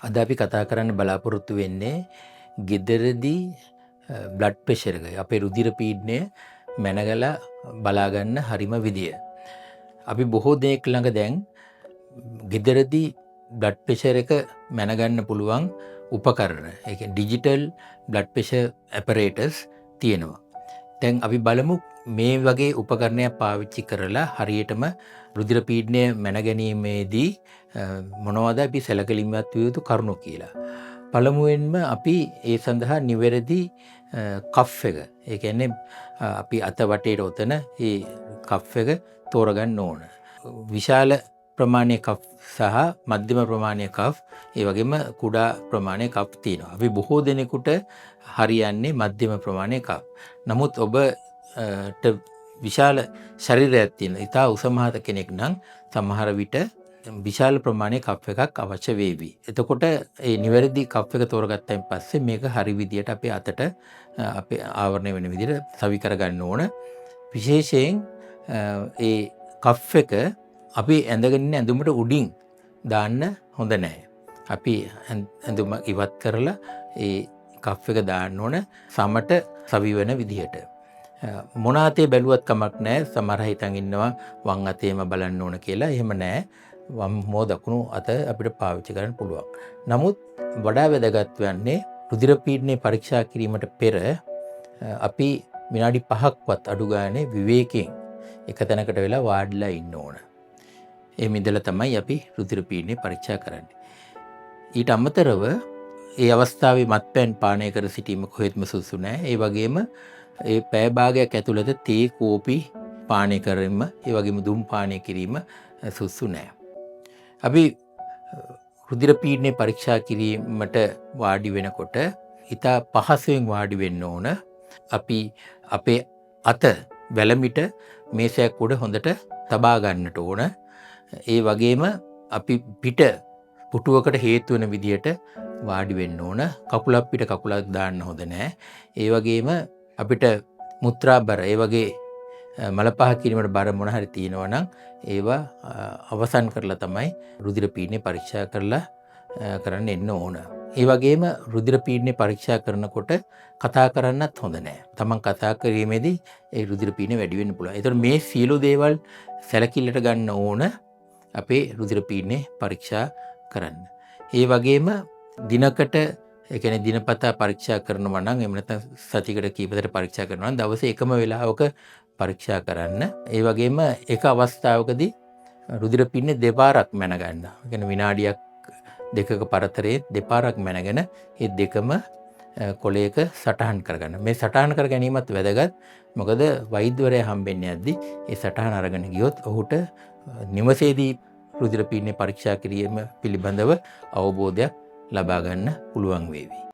අද අපි කතා කරන්න බලාපොරොත්තු වෙන්නේ ගෙදරදී බ්ලඩ් ප්‍රෙෂර් එක අපේ රුධිර පීඩනය මැනගලා බලාගන්න හරිම විදිය. අපි බොහෝ දෙනෙක් ළඟ දැන් ගෙදරදී බ්ලඩ් ප්‍රෙෂර් එක මැනගන්න පුළුවන් උපකරණ. ඒ කියන්නේ ඩිජිටල් බ්ලඩ් ප්‍රෙෂර් ඇපරේටස් තියෙනවා. දැන් අපි බලමු මේ වගේ උපකරණයක් පාවිච්චි කරලා හරියටම රුධිර පීඩනය මැන ගැනීමේදී මොනවද අපි සැලකිලිමත් විය යුතු කරුණු කියලා. පළමුවෙන්ම අපි ඒ සඳහා නිවැරදි කෆ් එක. ඒ කියන්නේ අපි අත වටේට ඔතන මේ කෆ් එක තෝරගන්න ඕන. විශාල ප්‍රමාණයේ කෆ් සහ මධ්‍යම ප්‍රමාණයේ කෆ් ඒ වගේම කුඩා ප්‍රමාණයේ කෆ් තියෙනවා. අපි බොහෝ දෙනෙකුට හරියන්නේ මධ්‍යම ප්‍රමාණයේ කෆ්. නමුත් ඔබට විශාල ශරීරයක් තියෙන ඉතා උස මහත කෙනෙක් නම් සමහර විට විශාල ප්‍රමාණයේ කෆ් එකක් අවශ්‍ය වේවි. එතකොට ඒ නිවැරදි කෆ් එක තෝරගත්තයින් පස්සේ මේක හරි විදියට අපේ අතට අපේ ආවරණය වෙන විදියට සවි කරගන්න ඕන. විශේෂයෙන් ඒ කෆ් එක අපි ඇඳගෙන ඉන්න ඇඳුමට උඩින් දාන්න හොඳ නැහැ. අපි ඇඳුම ඉවත් කරලා ඒ කෆ් එක දාන්න ඕන සමට සවි වෙන විදියට. මොන අතේ බැලුවත් කමක් නැහැ. සමහර හිතන් ඉන්නවා වම් අතේම බලන්න ඕන කියලා. එහෙම නැහැ. වම් හෝ දකුණු අත අපිට පාවිච්චි කරන්න පුළුවන්. නමුත් වඩා වැදගත් වන්නේ රුධිර පීඩනය පරීක්ෂා කිරීමට පෙර අපි විනාඩි 5ක්වත් අඩු ගානේ විවේකයෙන් එක තැනකට වෙලා වාඩිලා ඉන්න ඕන. එහෙම ඉඳලා තමයි අපි රුධිර පීඩනය පරීක්ෂා කරන්නේ. ඊට අමතරව ඒ අවස්ථාවේ මත්පැන් පානය කර සිටීම කොහෙත්ම සුදුසු නැහැ. ඒ වගේම ඒ පැය භාගයක් ඇතුළත තේ කෝපි පානය කිරීම, ඒ වගේම දුම් පානය කිරීම සුදුසු නැහැ. අපි රුධිර පීඩනය පරීක්ෂා කිරීමට වාඩි වෙනකොට ඉතා පහසුවෙන් වාඩි වෙන්න ඕන. අපි අපේ අත වැලමිට මේසයක් උඩ හොඳට තබා ගන්නට ඕන. ඒ වගේම අපි පිට පුටුවකට හේතු වෙන විදියට වාඩි වෙන්න ඕන. කකුලක් පිට කකුලක් දාන්න හොඳ නැහැ. ඒ වගේම අපිට මුත්‍රා බර ඒ වගේ මල පහ කිරීමට බර මොන හරි තියෙනවා නම් ඒවා අවසන් කරලා තමයි රුධිර පීඩනය පරීක්ෂා කරලා කරන්න එන්න ඕන. ඒ වගේම රුධිර පීඩනය පරීක්ෂා කරනකොට කතා කරන්නත් හොඳ නැහැ. තමන් කතා කිරීමේදී ඒ රුධිර පීඩනය වැඩි වෙන්න පුළුවන්. ඒතකොට මේ සියලු දේවල් සැලකිල්ලට ගන්න ඕන අපේ රුධිර පීඩනය පරීක්ෂා කරන්න. ඒ වගේම දිනකට ඒ කියන්නේ දිනපතා පරීක්ෂා කරනවා නම් එහෙම නැත්නම් සතියකට කීපතට පරීක්ෂා කරනවා නම් දවසේ එකම වෙලාවක පරීක්ෂා කරන්න. ඒ වගේම එක අවස්ථාවකදී රුධිර පීඩනය දෙපාරක් මැන ගන්න. ඒ කියන්නේ විනාඩියක් දෙකක පරතරයේ දෙපාරක් මැනගෙන ඒ දෙකම කොලයක සටහන් කරගන්න. මේ සටහන් කර ගැනීමත් වැදගත්. මොකද වෛද්‍යවරයා හම්බෙන්නේ නැද්දි ඒ සටහන අරගෙන ගියොත් ඔහුට නිවසේදී රුධිර පීඩනය පරීක්ෂා කිරීම පිළිබඳව අවබෝධයක් ලබා ගන්න පුළුවන් වේවි.